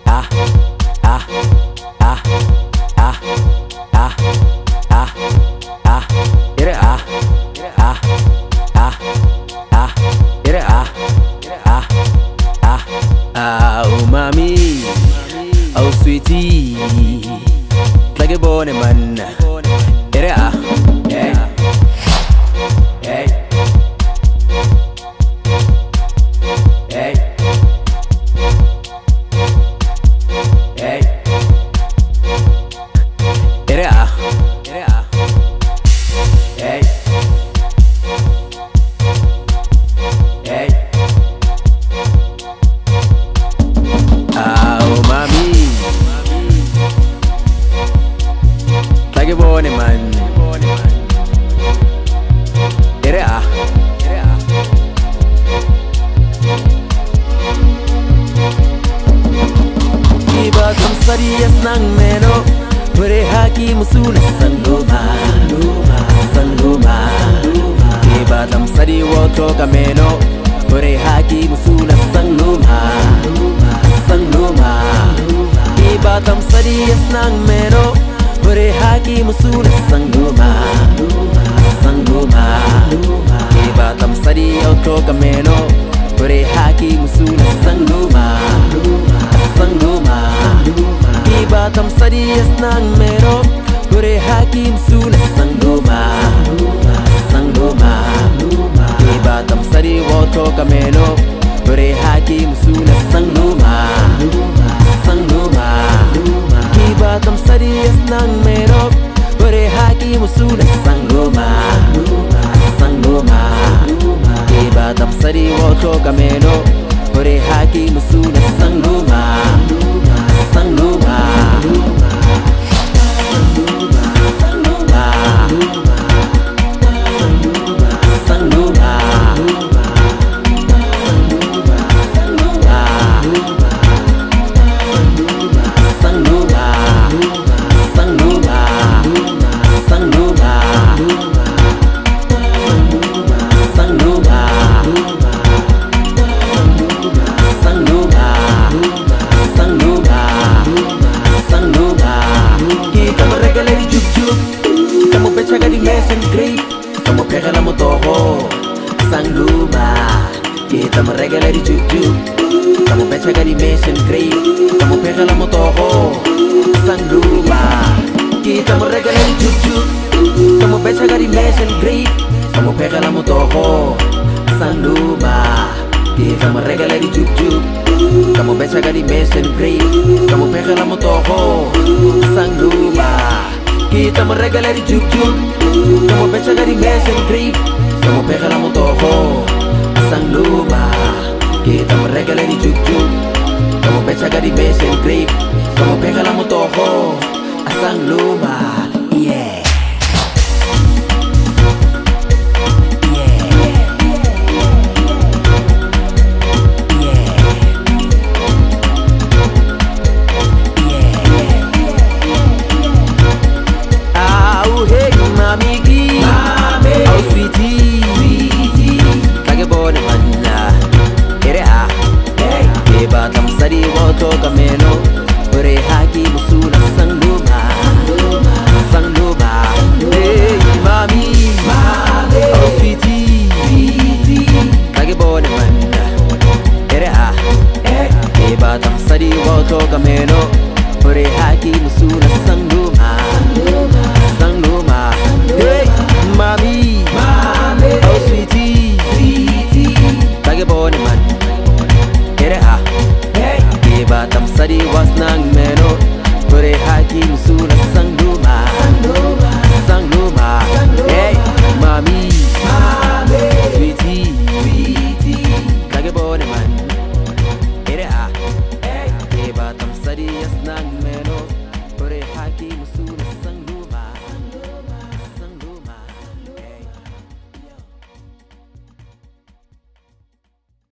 ah, ah, ah, ah, ah, ah, ah, ah, get it, ah, ah, ah, ah, get it, ah, ah, ah, ah, oh mommy, oh sweetie, like a bonnet man, get it, ah, hey, hey, hey, hey, get it, ah, hey, hey, ah, oh mommy, like a bonnet man, get it, ah, iba kam sariyas nang meno, pure haki musuna sangoma, sangoma, iba tam sari woto kameno, pure haki musuna sangoma, sangoma, iba tam sariyas nang meno, pure haki musuna sangoma, sangoma, iba tam sari woto kameno, pure haki musuna sangoma, sangoma, iba tam sariyas nang meno, pure haki musuna sangoma, sangoma, iba tam sari woto kameno, pure haki musuna sangoma, sangoma, iba tam sariyas nang meno, pure haki musuna sangoma, sangoma, iba tam sari woto kameno, pure haki musuna sangoma, sangoma, sangoma, sangoma, kita meregala di juju, kamu baca gadi mission grave, kamu pegala motoho, sangduba. Kita meregala di juju, kamu baca gadi mission grave, kamu pegala motoho, sangduba. Kita meregala di juju, kamu baca gadi mission grave, kamu pegala motoho, sangduba. Kita meregala di juju, kamu baca gadi mission grave, kamu pegala motoho, sangduba. Kita meregala di juju, kamu baca gadi mission grave, kamu pegala motoho, sangduba. Yeah. Woto kameno, pure haki musuna sangoma, sangoma, hey mami, oh sweetie, kage bone man, ere ah, hey batam sari woto kameno, pure haki musuna sangoma, sangoma, hey mami, oh sweetie, kage bone man, ere ah. Batam sari was nang meno, pure haki musuna sanguma, sanguma, hey mami, sweetie, kage bone man, ere ah, hey batam sari was nang meno, pure haki musuna